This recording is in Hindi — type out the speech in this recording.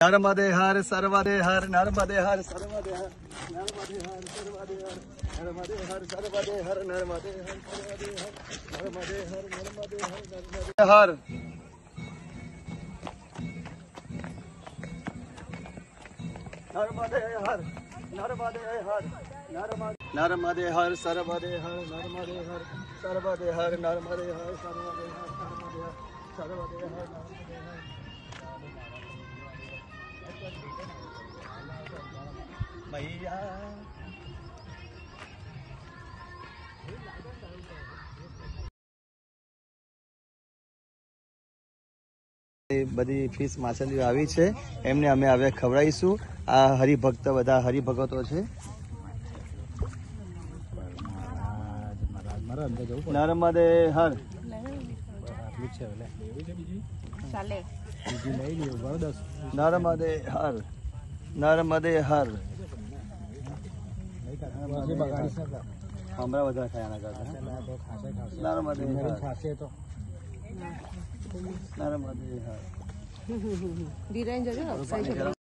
नर्मदे हर सर्वदे हर नर्मदे हर सर्वदे हर नर्मदे हर सर्वदे हर नर्मदे हर सर्वदे हर नर्मदे हर सर्वदे हर नर्मदे हर नर्मदे हर नर्मदे हर नर्मदे हर नर्मदे हर नर्मदे हर सर्वदे हर नर्मदे हर सर्वदे हर नर्मदे हर सर्वदे हर नर्मदे हर सर्वदे हर नर्मदे हर मैया बधी फिश माछली આવી છે એમને અમે હવે ખવડાવીશું। આ હરિભક્ત બધા હરિભગતો છે। નર્મદે હર નર્મદે હર નર્મદે હર હમણાં બધા ખાયા કરતા નર્મદે હર નર્મદે હર